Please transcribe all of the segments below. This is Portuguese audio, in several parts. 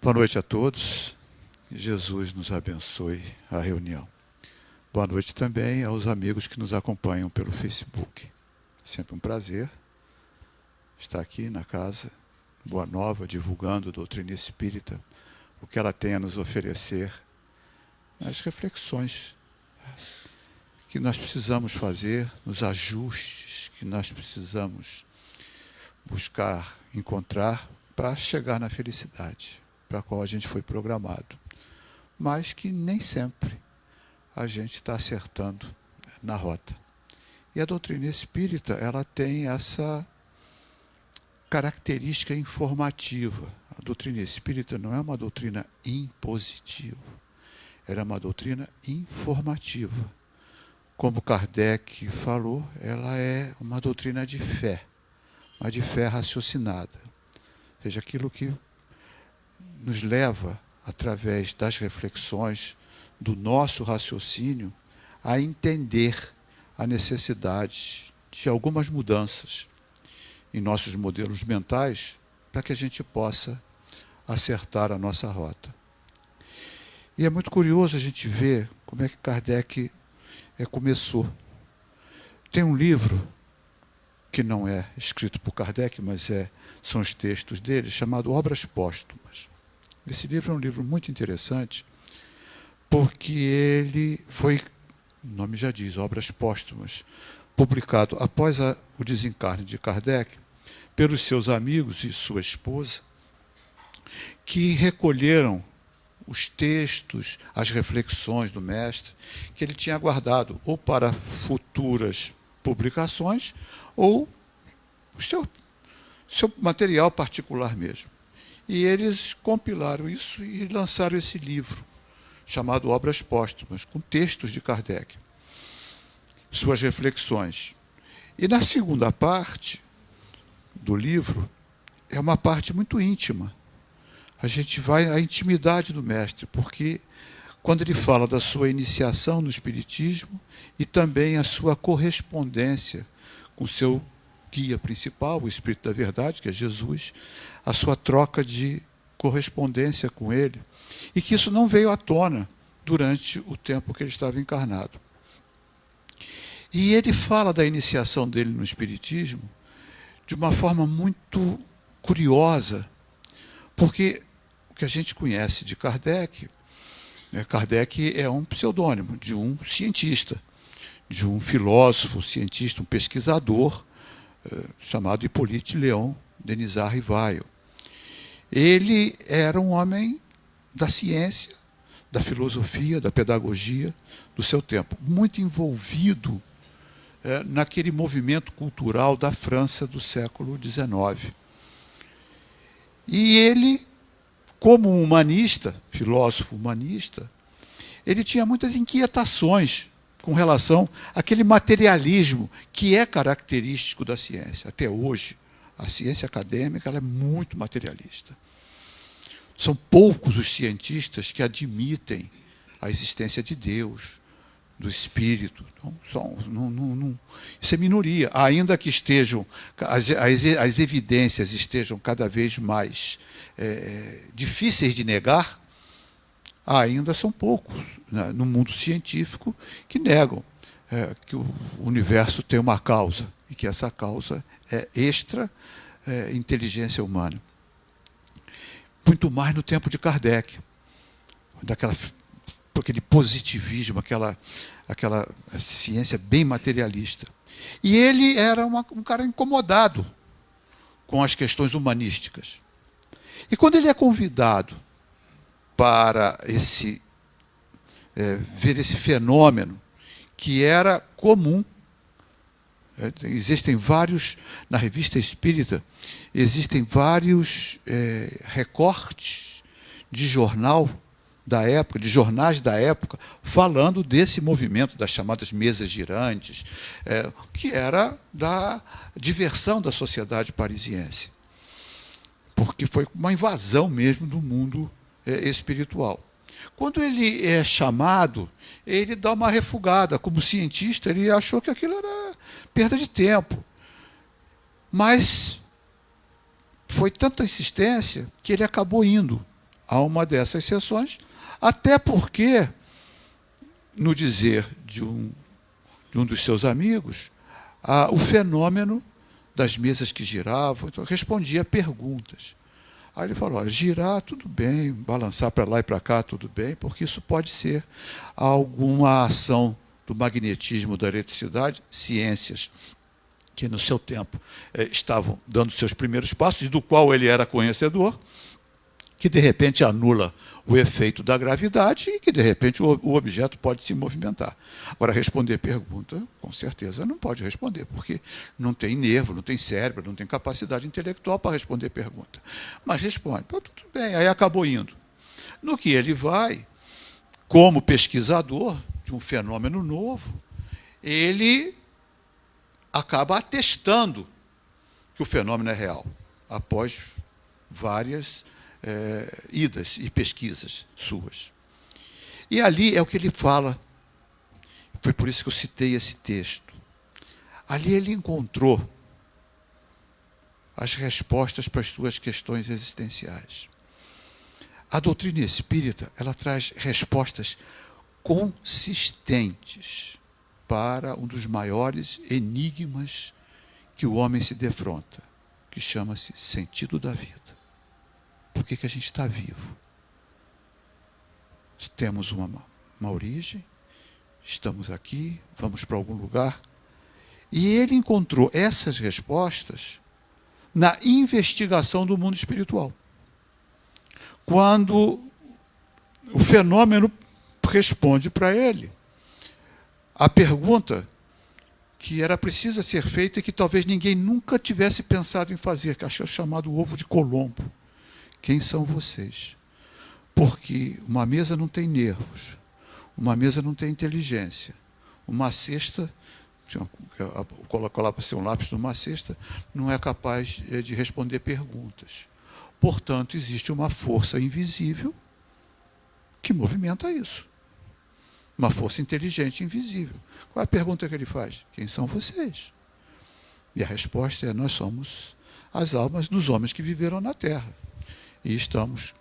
Boa noite a todos. Que Jesus nos abençoe a reunião. Boa noite também aos amigos que nos acompanham pelo Facebook. Sempre um prazer estar aqui na casa Boa Nova, divulgando a doutrina espírita, o que ela tem a nos oferecer, as reflexões que nós precisamos fazer, nos ajustes que nós precisamos buscar, encontrar para chegar na felicidade, para a qual a gente foi programado, mas que nem sempre a gente está acertando na rota. E a doutrina espírita, ela tem essa característica informativa. A doutrina espírita não é uma doutrina impositiva, ela é uma doutrina informativa. Como Kardec falou, ela é uma doutrina de fé, mas de fé raciocinada. Ou seja, aquilo que nos leva, através das reflexões do nosso raciocínio, a entender a necessidade de algumas mudanças em nossos modelos mentais para que a gente possa acertar a nossa rota. E é muito curioso a gente ver como é que Kardec começou. Tem um livro que não é escrito por Kardec, mas são os textos dele, chamado Obras Póstumas. Esse livro é um livro muito interessante, porque ele foi, o nome já diz, Obras Póstumas, publicado após o desencarne de Kardec, pelos seus amigos e sua esposa, que recolheram os textos, as reflexões do mestre, que ele tinha guardado ou para futuras publicações, ou o seu material particular mesmo. E eles compilaram isso e lançaram esse livro, chamado Obras Póstumas, com textos de Kardec, suas reflexões. E na segunda parte do livro, é uma parte muito íntima. A gente vai à intimidade do mestre, porque quando ele fala da sua iniciação no Espiritismo e também a sua correspondência com o seu guia principal, o Espírito da Verdade, que é Jesus, a sua troca de correspondência com ele, e que isso não veio à tona durante o tempo que ele estava encarnado. E ele fala da iniciação dele no Espiritismo de uma forma muito curiosa, porque o que a gente conhece de Kardec, Kardec é um pseudônimo de um cientista, de um filósofo, cientista, um pesquisador, chamado Hippolyte Léon Denisard Rivail. Ele era um homem da ciência, da filosofia, da pedagogia do seu tempo, muito envolvido naquele movimento cultural da França do século XIX. E ele, como humanista, filósofo humanista, ele tinha muitas inquietações com relação àquele materialismo que é característico da ciência. Até hoje, a ciência acadêmica ela é muito materialista. São poucos os cientistas que admitem a existência de Deus, do Espírito. Isso é minoria. Ainda que estejam, as evidências estejam cada vez mais difíceis de negar, ainda são poucos no mundo científico que negam que o universo tem uma causa e que essa causa é extra inteligência humana. Muito mais no tempo de Kardec, aquele positivismo, aquela ciência bem materialista. E ele era um cara incomodado com as questões humanísticas. E quando ele é convidado para ver esse fenômeno que era comum, existem vários, na Revista Espírita, existem vários recortes de jornal da época, de jornais da época, falando desse movimento das chamadas mesas girantes, que era da diversão da sociedade parisiense, porque foi uma invasão mesmo do mundo espiritual. Quando ele é chamado, ele dá uma refugada. Como cientista, ele achou que aquilo era perda de tempo. Mas foi tanta insistência que ele acabou indo a uma dessas sessões, até porque, no dizer de um dos seus amigos, o fenômeno das mesas que giravam, então respondia a perguntas. Aí ele falou, girar, tudo bem, balançar para lá e para cá, tudo bem, porque isso pode ser alguma ação do magnetismo, da eletricidade, ciências que no seu tempo estavam dando seus primeiros passos, do qual ele era conhecedor, que de repente anula o efeito da gravidade e que de repente o objeto pode se movimentar. Agora, responder pergunta, com certeza não pode responder, porque não tem nervo, não tem cérebro, não tem capacidade intelectual para responder pergunta. Mas responde, tudo bem, aí acabou indo. No que ele vai, como pesquisador de um fenômeno novo, ele acaba atestando que o fenômeno é real, após várias idas e pesquisas suas. E ali é o que ele fala, foi por isso que eu citei esse texto. Ali ele encontrou as respostas para as suas questões existenciais. A doutrina espírita, ela traz respostas consistentes para um dos maiores enigmas que o homem se defronta, que chama-se sentido da vida. Por que a gente está vivo? Temos uma origem, estamos aqui, vamos para algum lugar. E ele encontrou essas respostas na investigação do mundo espiritual. Quando o fenômeno responde para ele a pergunta que era precisa ser feita e que talvez ninguém nunca tivesse pensado em fazer, que é chamado ovo de Colombo. Quem são vocês? Porque uma mesa não tem nervos, uma mesa não tem inteligência, uma cesta, coloca-se um lápis numa cesta, não é capaz de responder perguntas. Portanto, existe uma força invisível que movimenta isso. Uma força inteligente invisível. Qual é a pergunta que ele faz? Quem são vocês? E a resposta é, nós somos as almas dos homens que viveram na Terra. E estamos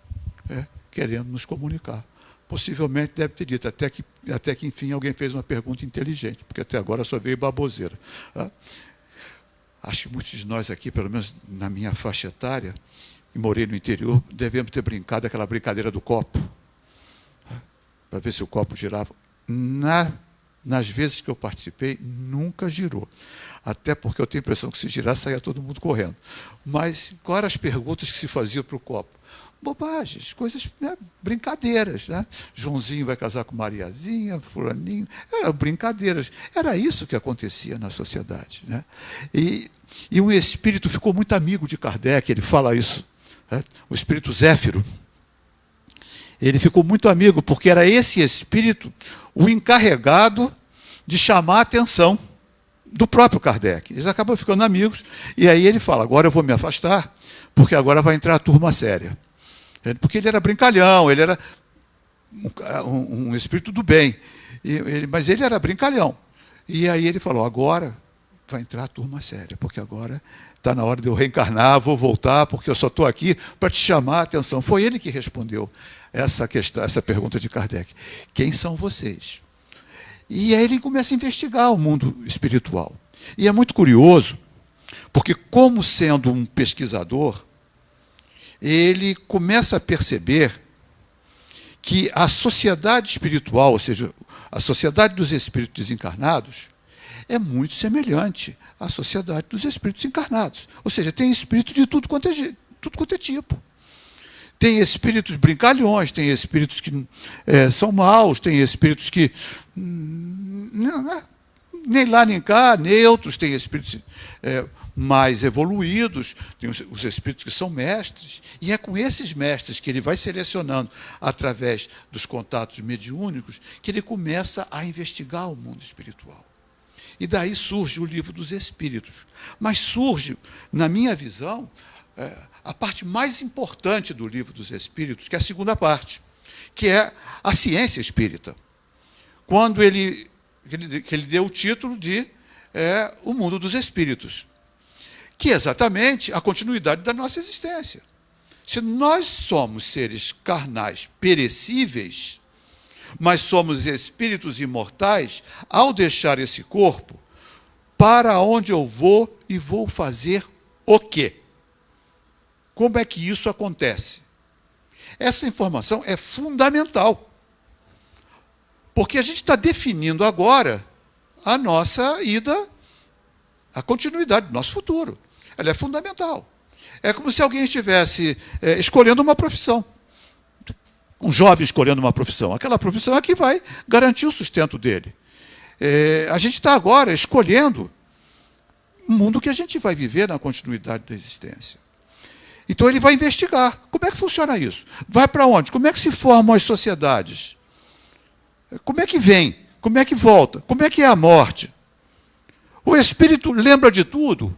querendo nos comunicar. Possivelmente deve ter dito, até que enfim alguém fez uma pergunta inteligente, porque até agora só veio baboseira. Acho que muitos de nós aqui, pelo menos na minha faixa etária, e morei no interior, devemos ter brincado aquela brincadeira do copo, para ver se o copo girava. Nas vezes que eu participei, nunca girou. Até porque eu tenho a impressão que se girar, saia todo mundo correndo. Mas quais eram as perguntas que se faziam para o copo? Bobagens, coisas, brincadeiras. Né? Joãozinho vai casar com Mariazinha, fulaninho. Eram brincadeiras. Era isso que acontecia na sociedade. Né? E um espírito ficou muito amigo de Kardec, ele fala isso. Né? O espírito Zéfiro. Ele ficou muito amigo, porque era esse espírito o encarregado de chamar a atenção do próprio Kardec. Eles acabam ficando amigos, e aí ele fala, agora eu vou me afastar, porque agora vai entrar a turma séria. Porque ele era brincalhão, ele era um espírito do bem, mas ele era brincalhão. E aí ele falou, agora vai entrar a turma séria, porque agora está na hora de eu reencarnar, vou voltar, porque eu só estou aqui para te chamar a atenção. Foi ele que respondeu essa pergunta de Kardec. Quem são vocês? E aí ele começa a investigar o mundo espiritual. E é muito curioso, porque como sendo um pesquisador, ele começa a perceber que a sociedade espiritual, ou seja, a sociedade dos espíritos desencarnados, é muito semelhante à sociedade dos espíritos encarnados. Ou seja, tem espírito de tudo quanto é tipo. Tem espíritos brincalhões, tem espíritos que são maus, tem espíritos que nem lá nem cá, neutros, tem espíritos mais evoluídos, tem os espíritos que são mestres, e é com esses mestres que ele vai selecionando, através dos contatos mediúnicos, que ele começa a investigar o mundo espiritual. E daí surge o Livro dos Espíritos. Mas surge, na minha visão, a parte mais importante do Livro dos Espíritos, que é a segunda parte, que é a ciência espírita. Quando ele deu o título de O Mundo dos Espíritos, que é exatamente a continuidade da nossa existência. Se nós somos seres carnais perecíveis, mas somos espíritos imortais, ao deixar esse corpo, para onde eu vou e vou fazer o quê? Como é que isso acontece? Essa informação é fundamental, porque a gente está definindo agora a nossa ida, a continuidade do nosso futuro. Ela é fundamental. É como se alguém estivesse escolhendo uma profissão. Um jovem escolhendo uma profissão. Aquela profissão é que vai garantir o sustento dele. A gente está agora escolhendo o mundo que a gente vai viver na continuidade da existência. Então ele vai investigar. Como é que funciona isso? Vai para onde? Como é que se formam as sociedades? Como é que vem? Como é que volta? Como é que é a morte? O espírito lembra de tudo,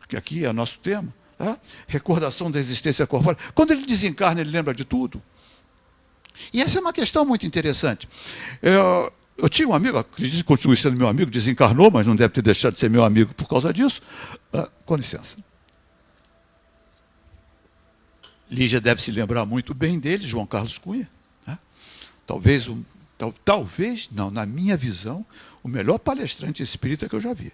que aqui é nosso tema, tá? Recordação da existência corpórea. Quando ele desencarna, ele lembra de tudo. E essa é uma questão muito interessante. Eu tinha um amigo, acredito que continue sendo meu amigo, desencarnou, mas não deve ter deixado de ser meu amigo por causa disso. Com licença. Lígia deve se lembrar muito bem dele, João Carlos Cunha. Né? Talvez, não, na minha visão, o melhor palestrante espírita que eu já vi.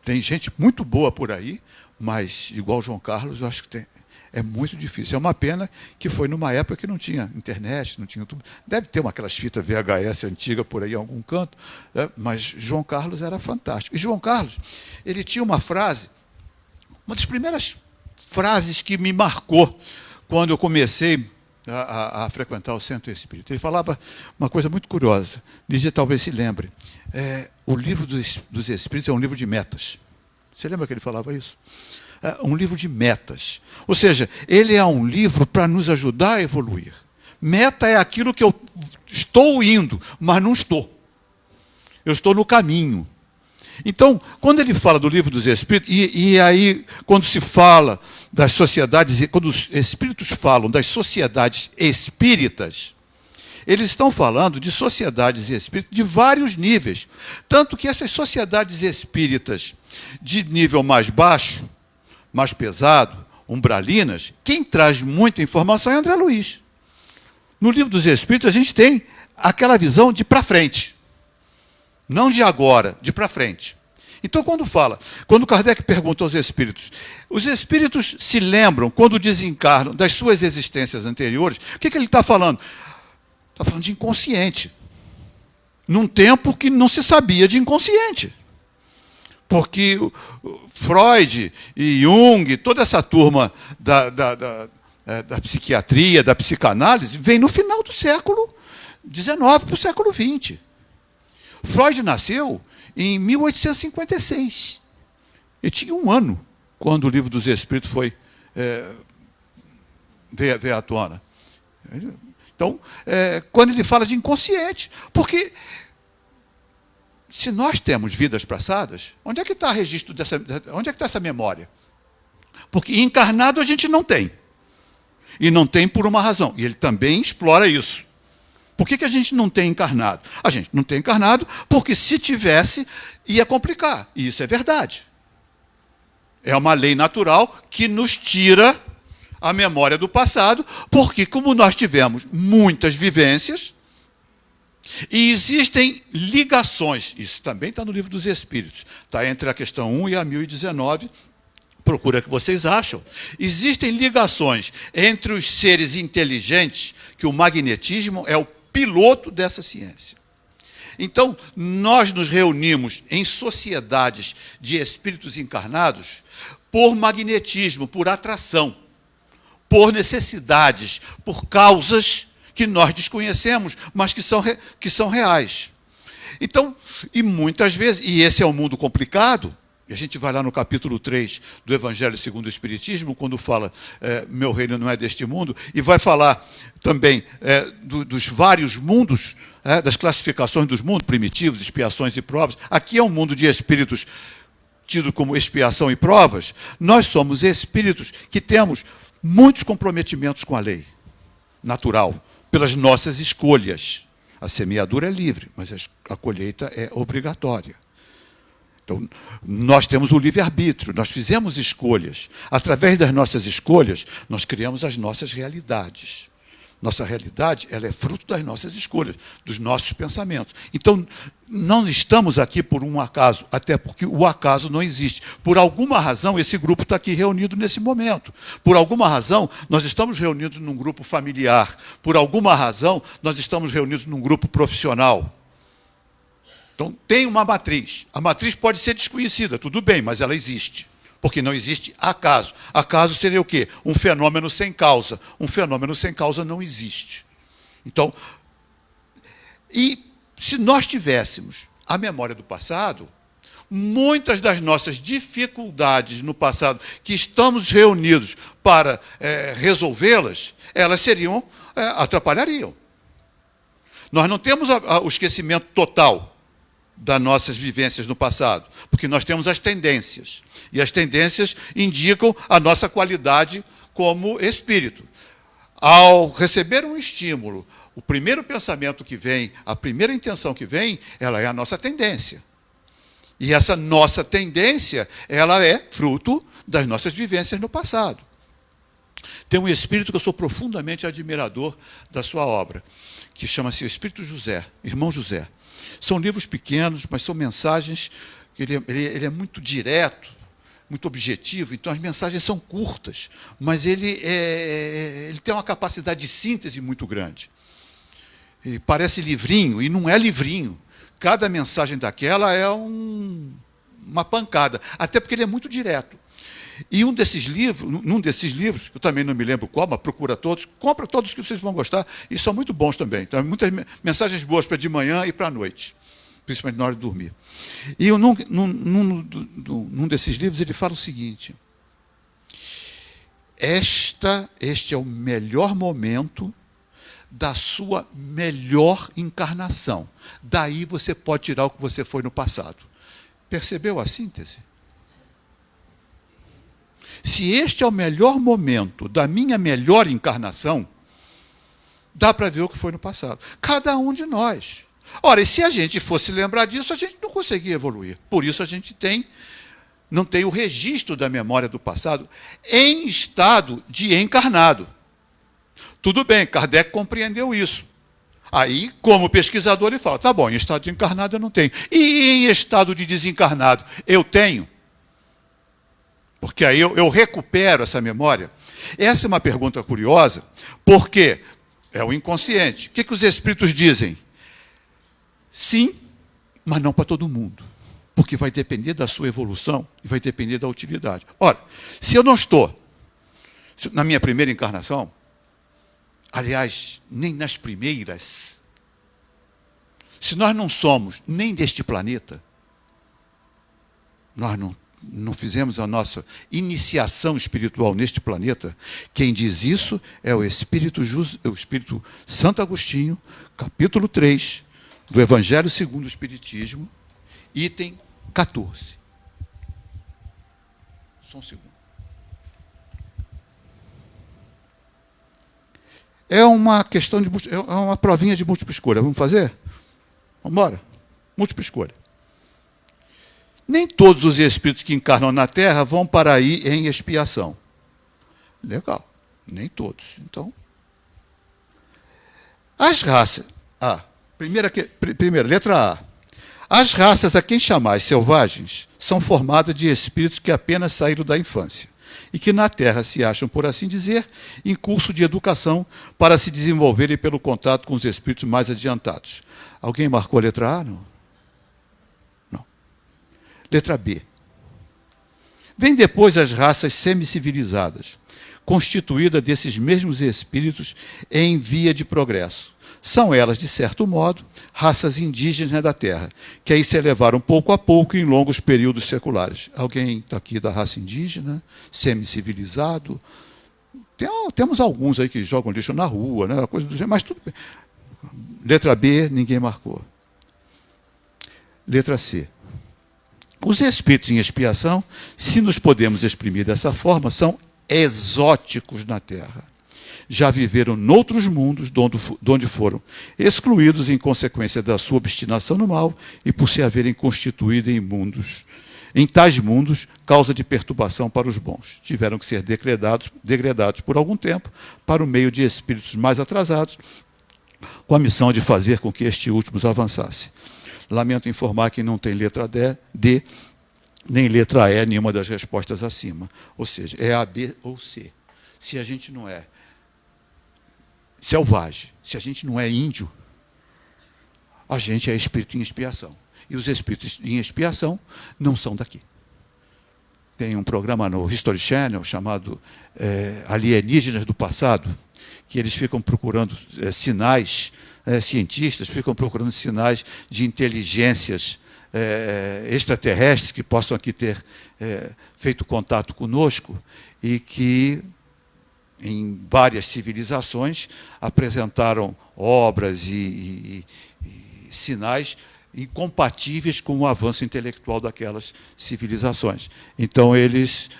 Tem gente muito boa por aí, mas igual João Carlos, eu acho que é muito difícil. É uma pena que foi numa época que não tinha internet, não tinha tudo. Deve ter aquelas fitas VHS antiga por aí em algum canto, né? Mas João Carlos era fantástico. E João Carlos, ele tinha uma frase, uma das primeiras frases que me marcou quando eu comecei a frequentar o Centro Espírita. Ele falava uma coisa muito curiosa, Lígia talvez se lembre. O livro dos Espíritos é um livro de metas. Você lembra que ele falava isso? Um livro de metas. Ou seja, ele é um livro para nos ajudar a evoluir. Meta é aquilo que eu estou indo, mas não estou. Eu estou no caminho. Então, quando ele fala do livro dos Espíritos, e aí, quando se fala das sociedades, quando os Espíritos falam das sociedades espíritas, eles estão falando de sociedades espíritas de vários níveis. Tanto que essas sociedades espíritas de nível mais baixo, mais pesado, umbralinas, quem traz muita informação é André Luiz. No livro dos Espíritos, a gente tem aquela visão de para frente. Não de agora, de para frente. Então, quando Kardec pergunta aos espíritos, os espíritos se lembram, quando desencarnam, das suas existências anteriores, o que ele está falando? Está falando de inconsciente. Num tempo que não se sabia de inconsciente. Porque Freud e Jung, toda essa turma da psiquiatria, da psicanálise, vem no final do século XIX para o século XX. Freud nasceu em 1856. Ele tinha 1 ano quando o livro dos Espíritos veio à tona. Então, quando ele fala de inconsciente, porque se nós temos vidas passadas, onde é que está registro onde é que está essa memória? Porque encarnado a gente não tem. E não tem por uma razão. E ele também explora isso. Por que a gente não tem encarnado? A gente não tem encarnado porque, se tivesse, ia complicar. E isso é verdade. É uma lei natural que nos tira a memória do passado, porque, como nós tivemos muitas vivências, e existem ligações, isso também está no livro dos Espíritos, está entre a questão 1 e a 1019, procura que vocês acham. Existem ligações entre os seres inteligentes, que o magnetismo é o piloto dessa ciência. Então, nós nos reunimos em sociedades de espíritos encarnados por magnetismo, por atração, por necessidades, por causas que nós desconhecemos, mas que são reais. Então, e muitas vezes, e esse é um mundo complicado, e a gente vai lá no capítulo 3 do Evangelho segundo o Espiritismo, quando fala meu reino não é deste mundo, e vai falar também dos vários mundos, das classificações dos mundos, primitivos, expiações e provas. Aqui é um mundo de espíritos tido como expiação e provas. Nós somos espíritos que temos muitos comprometimentos com a lei natural, pelas nossas escolhas. A semeadura é livre, mas a colheita é obrigatória. Então, nós temos o livre-arbítrio, nós fizemos escolhas. Através das nossas escolhas, nós criamos as nossas realidades. Nossa realidade, ela é fruto das nossas escolhas, dos nossos pensamentos. Então, não estamos aqui por um acaso, até porque o acaso não existe. Por alguma razão, esse grupo está aqui reunido nesse momento. Por alguma razão, nós estamos reunidos num grupo familiar. Por alguma razão, nós estamos reunidos num grupo profissional. Então, tem uma matriz. A matriz pode ser desconhecida, tudo bem, mas ela existe. Porque não existe acaso. Acaso seria o quê? Um fenômeno sem causa. Um fenômeno sem causa não existe. Então, e se nós tivéssemos a memória do passado, muitas das nossas dificuldades no passado, que estamos reunidos para resolvê-las, elas atrapalhariam. Nós não temos o esquecimento total das nossas vivências no passado, porque nós temos as tendências, e as tendências indicam a nossa qualidade como espírito. Ao receber um estímulo, o primeiro pensamento que vem, a primeira intenção que vem, ela é a nossa tendência. E essa nossa tendência, ela é fruto das nossas vivências no passado. Tem um espírito que eu sou profundamente admirador da sua obra, que chama-se Espírito José, Irmão José. São livros pequenos, mas são mensagens, ele é muito direto, muito objetivo, então as mensagens são curtas, mas ele tem uma capacidade de síntese muito grande. E parece livrinho, e não é livrinho. Cada mensagem daquela é uma pancada, até porque ele é muito direto. E num desses livros, eu também não me lembro qual, mas procura todos, compra todos que vocês vão gostar, e são muito bons também. Então, muitas mensagens boas para de manhã e para a noite, principalmente na hora de dormir. E num desses livros ele fala o seguinte: este é o melhor momento da sua melhor encarnação. Daí você pode tirar o que você foi no passado. Percebeu a síntese? Se este é o melhor momento da minha melhor encarnação, dá para ver o que foi no passado. Cada um de nós. Ora, e se a gente fosse lembrar disso, a gente não conseguia evoluir. Por isso a gente não tem o registro da memória do passado em estado de encarnado. Tudo bem, Kardec compreendeu isso. Aí, como pesquisador, ele fala, tá bom, em estado de encarnado eu não tenho. E em estado de desencarnado, eu tenho? Porque aí eu recupero essa memória. Essa é uma pergunta curiosa, porque é o inconsciente. O que os espíritos dizem? Sim, mas não para todo mundo. Porque vai depender da sua evolução e vai depender da utilidade. Ora, se eu não estou na minha primeira encarnação, aliás, nem nas primeiras, se nós não somos nem deste planeta, nós não fizemos a nossa iniciação espiritual neste planeta, quem diz isso é o Espírito Santo Agostinho, capítulo 3, do Evangelho segundo o Espiritismo, item 14. Só um segundo. É uma questão é uma provinha de múltipla escolha. Vamos fazer? Vamos embora? Múltipla escolha. Nem todos os espíritos que encarnam na Terra vão para aí em expiação. Legal. Nem todos. Então, as raças. Primeira, letra A. As raças a quem chamais selvagens são formadas de espíritos que apenas saíram da infância e que na Terra se acham, por assim dizer, em curso de educação para se desenvolverem pelo contato com os espíritos mais adiantados. Alguém marcou a letra A? Não. Letra B. Vem depois as raças semicivilizadas, constituídas desses mesmos espíritos em via de progresso. São elas, de certo modo, raças indígenas da Terra, que aí se elevaram pouco a pouco em longos períodos seculares. Alguém está aqui da raça indígena, semicivilizado? Temos alguns aí que jogam lixo na rua, né, coisa do gênero, mas tudo bem. Letra B, ninguém marcou. Letra C. Os espíritos em expiação, se nos podemos exprimir dessa forma, são exóticos na Terra. já viveram noutros mundos, de onde foram excluídos em consequência da sua obstinação no mal e por se haverem constituído em tais mundos, causa de perturbação para os bons. Tiveram que ser degradados por algum tempo para o meio de espíritos mais atrasados, com a missão de fazer com que estes últimos avançassem. Lamento informar que não tem letra D, nem letra E, nenhuma das respostas acima. Ou seja, é A, B ou C. Se a gente não é selvagem, se a gente não é índio, a gente é espírito em expiação. E os espíritos em expiação não são daqui. Tem um programa no History Channel chamado Alienígenas do Passado, que eles ficam procurando sinais, cientistas ficam procurando sinais de inteligências extraterrestres que possam aqui ter feito contato conosco e que, em várias civilizações, apresentaram obras e sinais incompatíveis com o avanço intelectual daquelas civilizações. Então, eles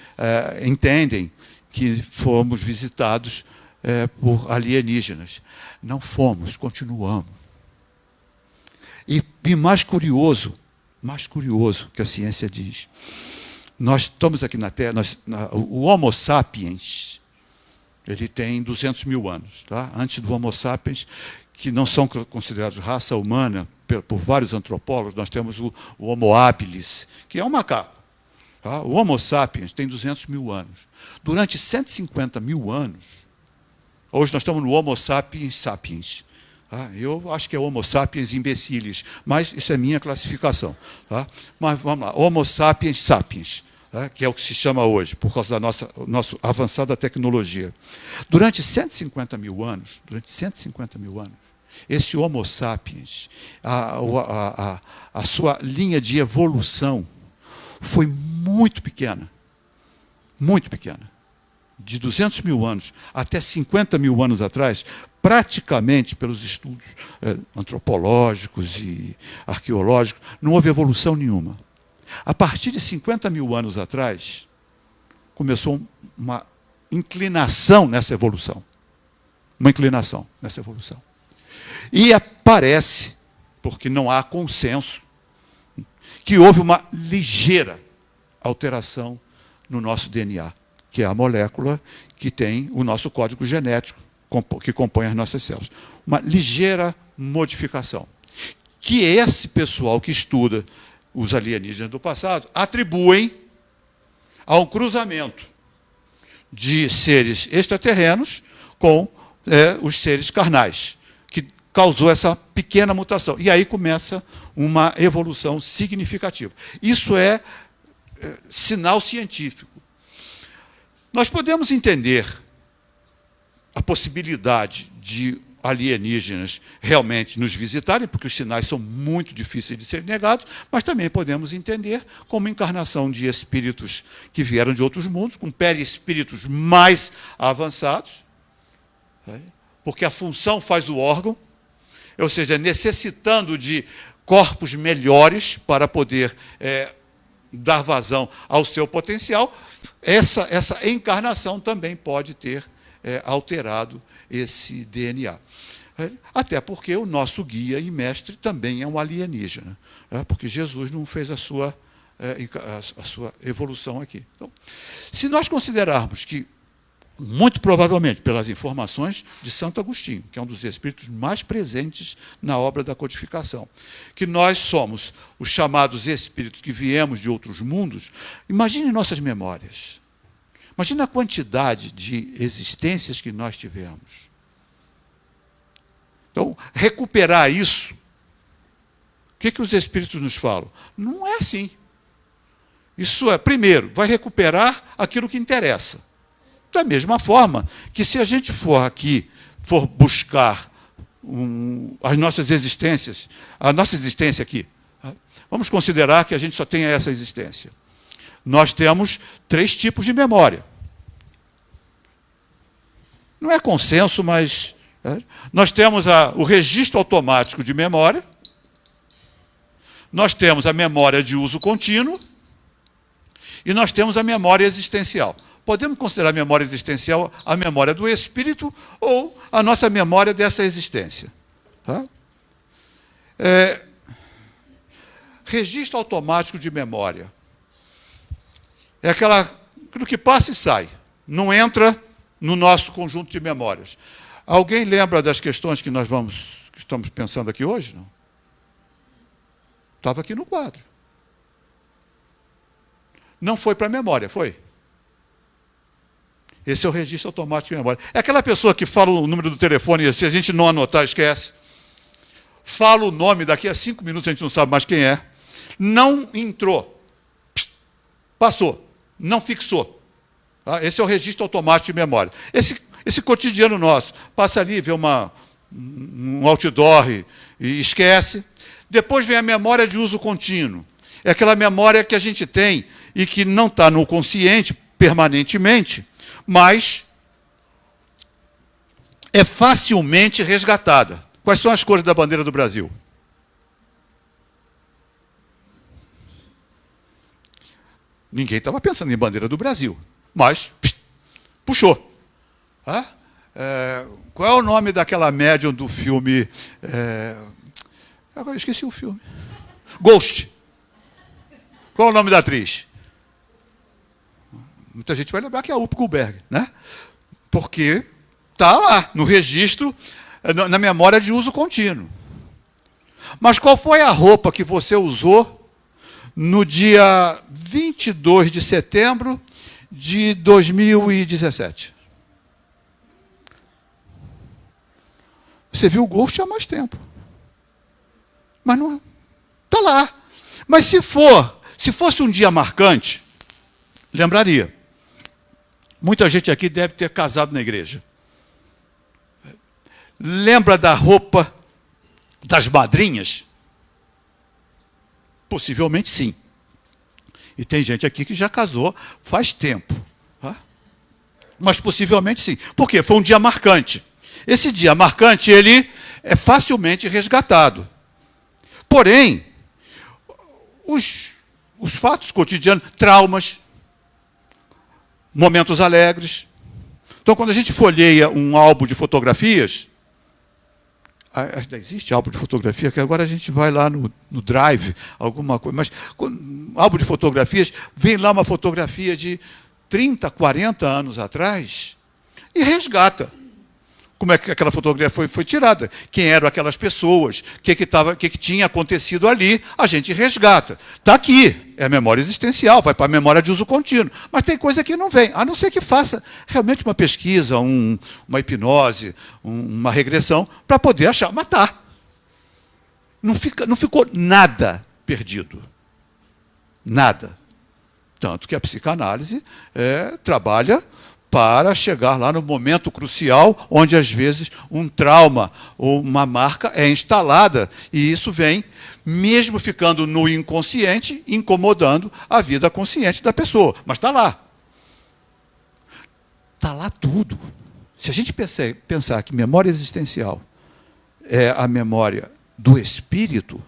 entendem que fomos visitados por alienígenas. Não fomos, continuamos. E mais curioso que a ciência diz, nós estamos aqui na Terra, o Homo sapiens, ele tem 200 mil anos. Tá? Antes do Homo sapiens, que não são considerados raça humana por vários antropólogos, nós temos o Homo habilis, que é um macaco. Tá? O Homo sapiens tem 200 mil anos. Durante 150 mil anos, hoje nós estamos no Homo sapiens sapiens. Tá? Eu acho que é Homo sapiens imbecilis, mas isso é minha classificação. Tá? Mas vamos lá, Homo sapiens sapiens, tá? Que é o que se chama hoje, por causa da nossa avançada tecnologia. Durante 150 mil anos, esse Homo sapiens, a sua linha de evolução foi muito pequena. Muito pequena. De 200 mil anos até 50 mil anos atrás, praticamente pelos estudos antropológicos e arqueológicos, não houve evolução nenhuma. A partir de 50 mil anos atrás, começou uma inclinação nessa evolução. Uma inclinação nessa evolução. E parece, porque não há consenso, que houve uma ligeira alteração no nosso DNA, que é a molécula que tem o nosso código genético, que compõe as nossas células. Uma ligeira modificação. Que esse pessoal que estuda os alienígenas do passado atribuem a um cruzamento de seres extraterrenos com os seres carnais, que causou essa pequena mutação. E aí começa uma evolução significativa. Isso é sinal científico. Nós podemos entender a possibilidade de alienígenas realmente nos visitarem, porque os sinais são muito difíceis de serem negados, mas também podemos entender como encarnação de espíritos que vieram de outros mundos, com perispíritos mais avançados, porque a função faz o órgão, ou seja, necessitando de corpos melhores para poder dar vazão ao seu potencial, essa encarnação também pode ter alterado esse DNA. Até porque o nosso guia e mestre também é um alienígena, porque Jesus não fez a sua evolução aqui. Então, se nós considerarmos que, muito provavelmente, pelas informações de Santo Agostinho, que é um dos espíritos mais presentes na obra da codificação, que nós somos os chamados espíritos que viemos de outros mundos, imagine nossas memórias. Imagine a quantidade de existências que nós tivemos. Então, recuperar isso, o que os espíritos nos falam? Não é assim. Isso primeiro, vai recuperar aquilo que interessa. Da mesma forma que se a gente for buscar as nossas existências, a nossa existência aqui, vamos considerar que a gente só tenha essa existência. Nós temos 3 tipos de memória. Não é consenso, mas nós temos o registro automático de memória, nós temos a memória de uso contínuo e nós temos a memória existencial. Podemos considerar a memória existencial a memória do espírito ou a nossa memória dessa existência. Tá? Registro automático de memória. É aquilo que passa e sai. Não entra no nosso conjunto de memórias. Alguém lembra das questões que que estamos pensando aqui hoje? Não? Estava aqui no quadro. Não foi para a memória, foi? Esse é o registro automático de memória. É aquela pessoa que fala o número do telefone e se a gente não anotar, esquece. Fala o nome, daqui a 5 minutos a gente não sabe mais quem é. Não entrou. Passou. Não fixou. Tá? Esse é o registro automático de memória. Esse cotidiano nosso. Passa ali, vê um outdoor e esquece. Depois vem a memória de uso contínuo. É aquela memória que a gente tem e que não está no consciente permanentemente, mas é facilmente resgatada. Quais são as cores da bandeira do Brasil? Ninguém estava pensando em bandeira do Brasil, mas puxou. Qual é o nome daquela médium do filme? Agora eu esqueci o filme. Ghost. Qual é o nome da atriz? Muita gente vai lembrar que é a Whoopi Goldberg, né? Porque está lá, no registro, na memória de uso contínuo. Mas qual foi a roupa que você usou no dia 22 de setembro de 2017? Você viu o Ghost há mais tempo. Mas não está lá. Mas se fosse um dia marcante, lembraria. Muita gente aqui deve ter casado na igreja. Lembra da roupa das madrinhas? Possivelmente sim. E tem gente aqui que já casou faz tempo. Tá? Mas possivelmente sim. Por quê? Foi um dia marcante. Esse dia marcante, ele é facilmente resgatado. Porém, os fatos cotidianos, traumas, momentos alegres. Então, quando a gente folheia um álbum de fotografias, ainda existe álbum de fotografia, que agora a gente vai lá no Drive, alguma coisa, mas álbum de fotografias, vem lá uma fotografia de 30, 40 anos atrás e resgata. Como é que aquela fotografia foi tirada? Quem eram aquelas pessoas? O que tinha acontecido ali? A gente resgata. Está aqui, é a memória existencial, vai para a memória de uso contínuo. Mas tem coisa que não vem, a não ser que faça realmente uma pesquisa, uma hipnose, uma regressão, para poder achar. Mas está. Não ficou nada perdido. Nada. Tanto que a psicanálise trabalha para chegar lá no momento crucial, onde às vezes um trauma ou uma marca é instalada, e isso vem, mesmo ficando no inconsciente, incomodando a vida consciente da pessoa. Mas está lá. Está lá tudo. Se a gente pensar que memória existencial é a memória do espírito,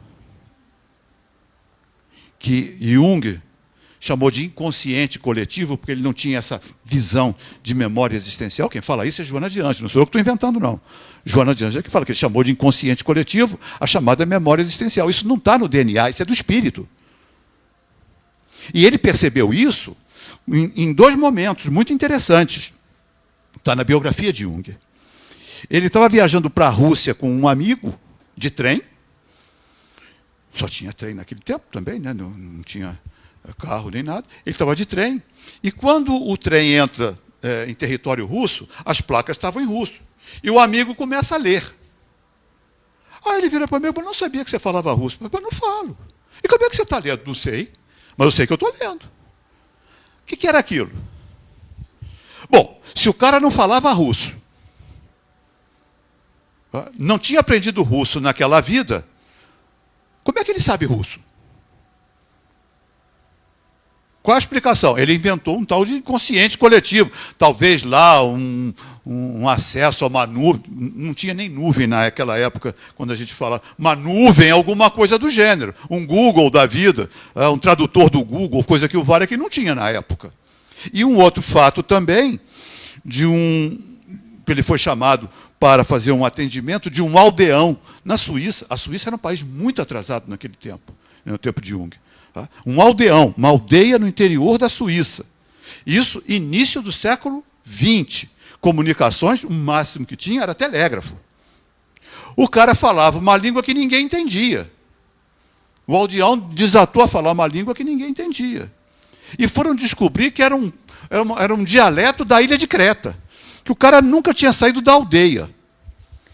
que Jung chamou de inconsciente coletivo, porque ele não tinha essa visão de memória existencial. Quem fala isso é Joana de Ângeles, não sou eu que estou inventando, não. Joana de Ângeles é que fala que ele chamou de inconsciente coletivo a chamada memória existencial. Isso não está no DNA, isso é do espírito. E ele percebeu isso em 2 momentos muito interessantes. Está na biografia de Jung. Ele estava viajando para a Rússia com um amigo de trem. Só tinha trem naquele tempo também, né? Não tinha carro nem nada. Ele estava de trem. E quando o trem entra em território russo, as placas estavam em russo. E o amigo começa a ler. Aí ele vira para mim, eu não sabia que você falava russo. Eu não falo. E como é que você está lendo? Não sei. Mas eu sei que eu estou lendo. O que era aquilo? Bom, se o cara não falava russo, não tinha aprendido russo naquela vida, como é que ele sabe russo? Qual a explicação? Ele inventou um tal de inconsciente coletivo. Talvez lá um acesso a uma nuvem. Não tinha nem nuvem naquela época, quando a gente fala uma nuvem, alguma coisa do gênero. Um Google da vida, um tradutor do Google, coisa que o VAR aqui não tinha na época. E um outro fato também, ele foi chamado para fazer um atendimento de um aldeão na Suíça. A Suíça era um país muito atrasado naquele tempo, no tempo de Jung. Tá? Um aldeão, uma aldeia no interior da Suíça. Isso, início do século XX. Comunicações, o máximo que tinha era telégrafo. O cara falava uma língua que ninguém entendia. O aldeão desatou a falar uma língua que ninguém entendia. E foram descobrir que era um dialeto da ilha de Creta, que o cara nunca tinha saído da aldeia.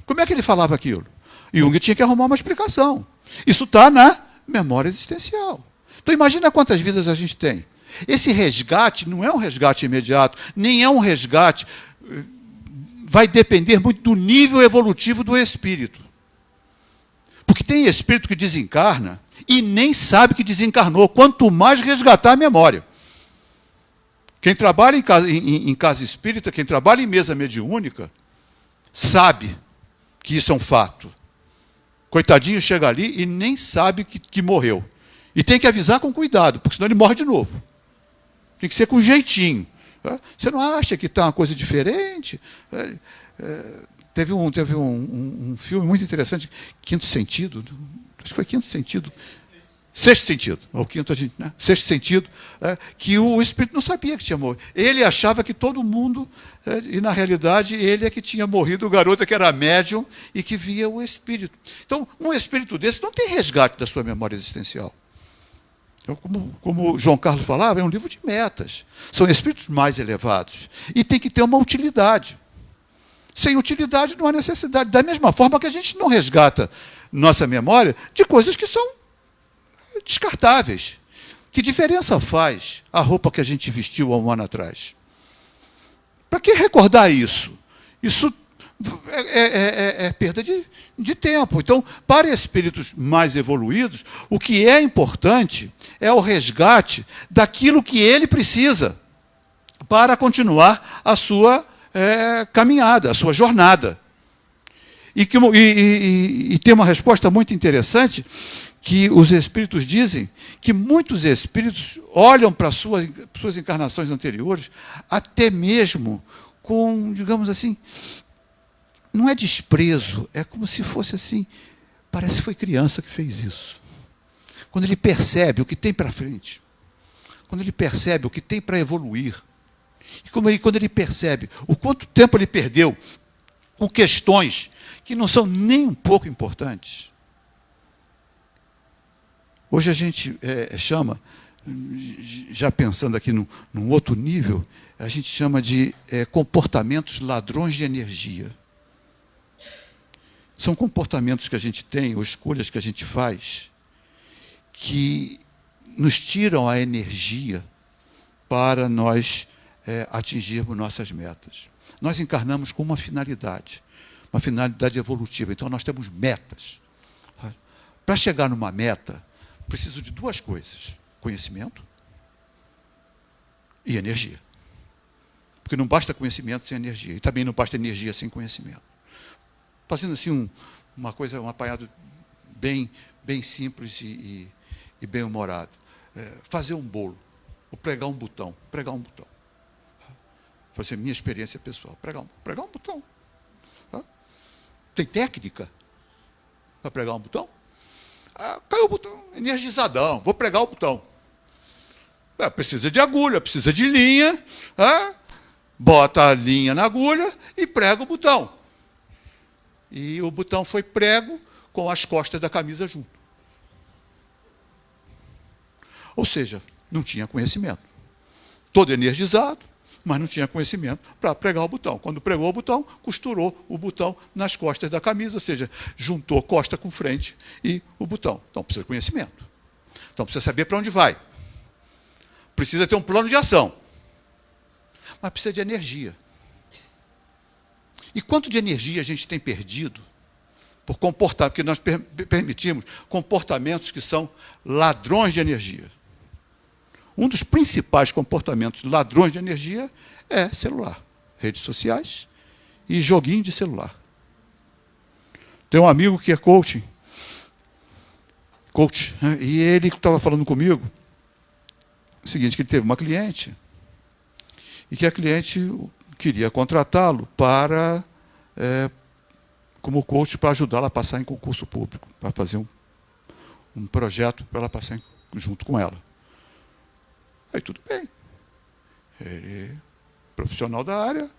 Como é que ele falava aquilo? Jung tinha que arrumar uma explicação. Isso está na memória existencial. Então imagina quantas vidas a gente tem. Esse resgate não é um resgate imediato, nem é um resgate... Vai depender muito do nível evolutivo do espírito. Porque tem espírito que desencarna e nem sabe que desencarnou, quanto mais resgatar a memória. Quem trabalha em casa espírita, quem trabalha em mesa mediúnica, sabe que isso é um fato. Coitadinho chega ali e nem sabe que morreu. E tem que avisar com cuidado, porque senão ele morre de novo. Tem que ser com jeitinho. Você não acha que está uma coisa diferente? Teve um filme muito interessante, Quinto Sentido, acho que foi Quinto Sentido, Sexto Sentido, ou quinto, né? Sexto Sentido, que o espírito não sabia que tinha morrido. Ele achava que todo mundo, e na realidade ele é que tinha morrido, o garoto que era médium e que via o espírito. Então, um espírito desse não tem resgate da sua memória existencial. Então, como João Carlos falava, é um livro de metas. São espíritos mais elevados. E tem que ter uma utilidade. Sem utilidade não há necessidade. Da mesma forma que a gente não resgata nossa memória de coisas que são descartáveis. Que diferença faz a roupa que a gente vestiu há um ano atrás? Para que recordar isso? Isso é perda de tempo. Então, para espíritos mais evoluídos, o que é importante é o resgate daquilo que ele precisa para continuar a sua caminhada, a sua jornada. E tem uma resposta muito interessante, que os espíritos dizem que muitos espíritos olham para suas encarnações anteriores, até mesmo com, digamos assim, não é desprezo, é como se fosse assim, parece que foi criança que fez isso. Quando ele percebe o que tem para frente, quando ele percebe o que tem para evoluir, e quando ele percebe o quanto tempo ele perdeu com questões que não são nem um pouco importantes. Hoje a gente chama, já pensando aqui num outro nível, a gente chama de comportamentos ladrões de energia. São comportamentos que a gente tem, ou escolhas que a gente faz, que nos tiram a energia para nós atingirmos nossas metas. Nós encarnamos com uma finalidade evolutiva. Então, nós temos metas. Para chegar numa meta, preciso de duas coisas: conhecimento e energia. Porque não basta conhecimento sem energia, e também não basta energia sem conhecimento. Fazendo assim uma coisa, um apanhado bem simples e bem humorado. Fazer um bolo, ou pregar um botão. Fazer minha experiência pessoal. Pregar um botão. Tem técnica para pregar um botão? Caiu o botão, energizadão, vou pregar o botão. Precisa de agulha, precisa de linha, bota a linha na agulha e prega o botão. E o botão foi prego com as costas da camisa junto. Ou seja, não tinha conhecimento. Todo energizado, mas não tinha conhecimento para pregar o botão. Quando pregou o botão, costurou o botão nas costas da camisa, ou seja, juntou costa com frente e o botão. Então, precisa de conhecimento. Então, precisa saber para onde vai. Precisa ter um plano de ação. Mas precisa de energia. E quanto de energia a gente tem perdido por comportar, porque nós permitimos comportamentos que são ladrões de energia. Um dos principais comportamentos ladrões de energia é celular, redes sociais e joguinho de celular. Tem um amigo que é coach, né? E ele estava falando comigo o seguinte, que ele teve uma cliente e que a cliente queria contratá-lo para como coach para ajudá-la a passar em concurso público, para fazer um projeto para ela passar junto com ela. Aí tudo bem. Ele é profissional da área,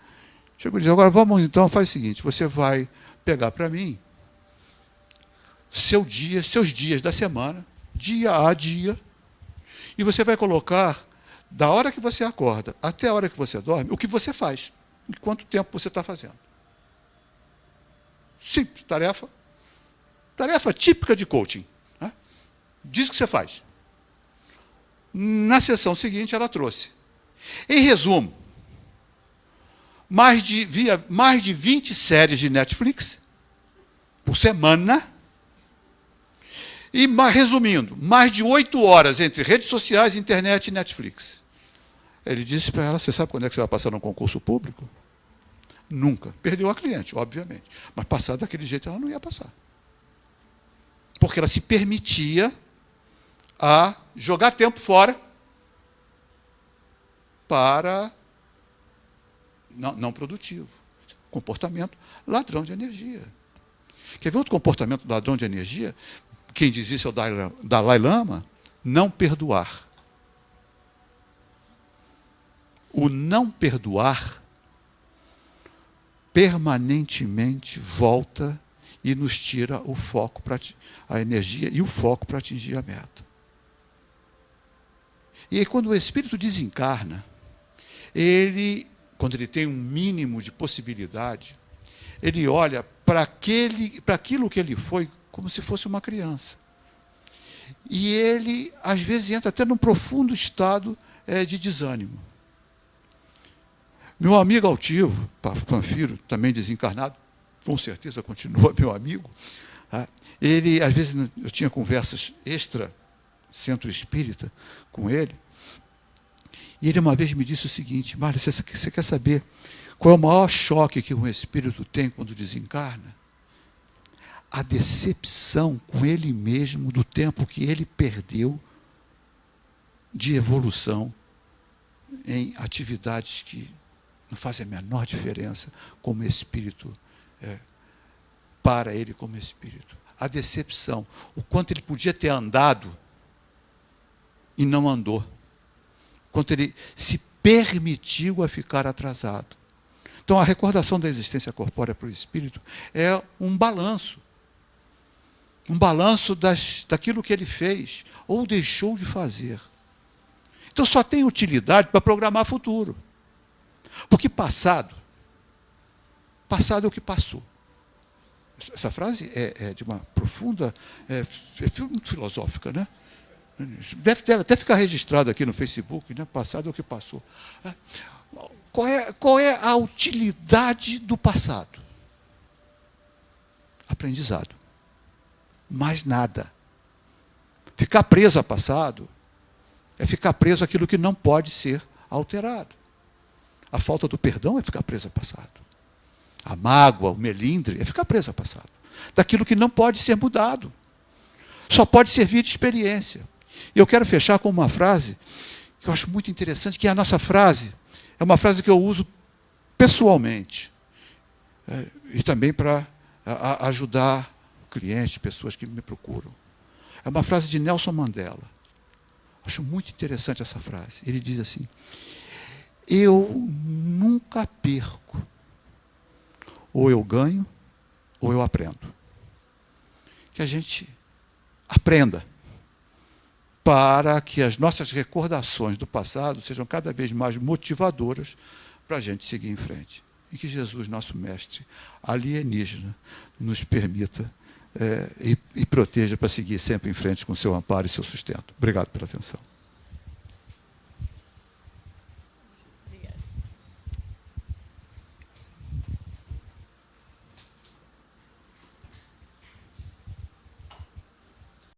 chegou e disse, agora vamos então, faz o seguinte, você vai pegar para mim seus dias da semana, dia a dia, e você vai colocar, da hora que você acorda até a hora que você dorme, o que você faz, e quanto tempo você está fazendo. Simples, tarefa típica de coaching. Né? Diz o que você faz. Na sessão seguinte, ela trouxe. Em resumo, mais de 20 séries de Netflix por semana. E, resumindo, mais de 8 horas entre redes sociais, internet e Netflix. Ele disse para ela, você sabe quando é que você vai passar num concurso público? Nunca. Perdeu a cliente, obviamente. Mas passar daquele jeito ela não ia passar. Porque ela se permitia a jogar tempo fora para não produtivo. Comportamento ladrão de energia. Quer ver outro comportamento ladrão de energia? Quem diz isso é o Dalai Lama, não perdoar. O não perdoar permanentemente volta e nos tira o foco, a energia e o foco para atingir a meta. E aí, quando o espírito desencarna, quando ele tem um mínimo de possibilidade, ele olha para aquilo que ele foi como se fosse uma criança. E ele, às vezes, entra até num profundo estado de desânimo. Meu amigo altivo, Panfiro, também desencarnado, com certeza continua meu amigo, ele, às vezes, eu tinha conversas extra-centro espírita com ele, e ele uma vez me disse o seguinte, Mário, você quer saber qual é o maior choque que um espírito tem quando desencarna? A decepção com ele mesmo do tempo que ele perdeu de evolução em atividades que não fazem a menor diferença como espírito, para ele como espírito. A decepção, o quanto ele podia ter andado e não andou. O quanto ele se permitiu a ficar atrasado. Então, a recordação da existência corpórea para o espírito é um balanço. Um balanço daquilo que ele fez ou deixou de fazer. Então, só tem utilidade para programar futuro. Porque passado é o que passou. Essa frase é de uma profunda, muito filosófica, né? Deve até ficar registrado aqui no Facebook, né? Passado é o que passou. Qual é a utilidade do passado? Aprendizado. Mais nada. Ficar preso ao passado é ficar preso àquilo que não pode ser alterado. A falta do perdão é ficar preso ao passado. A mágoa, o melindre é ficar preso ao passado. Daquilo que não pode ser mudado. Só pode servir de experiência. E eu quero fechar com uma frase que eu acho muito interessante, que é a nossa frase. É uma frase que eu uso pessoalmente. E também para ajudar clientes, pessoas que me procuram. É uma frase de Nelson Mandela. Acho muito interessante essa frase. Ele diz assim, eu nunca perco. Ou eu ganho, ou eu aprendo. Que a gente aprenda para que as nossas recordações do passado sejam cada vez mais motivadoras para a gente seguir em frente. E que Jesus, nosso mestre alienígena, nos permita e proteja para seguir sempre em frente com seu amparo e seu sustento. Obrigado pela atenção.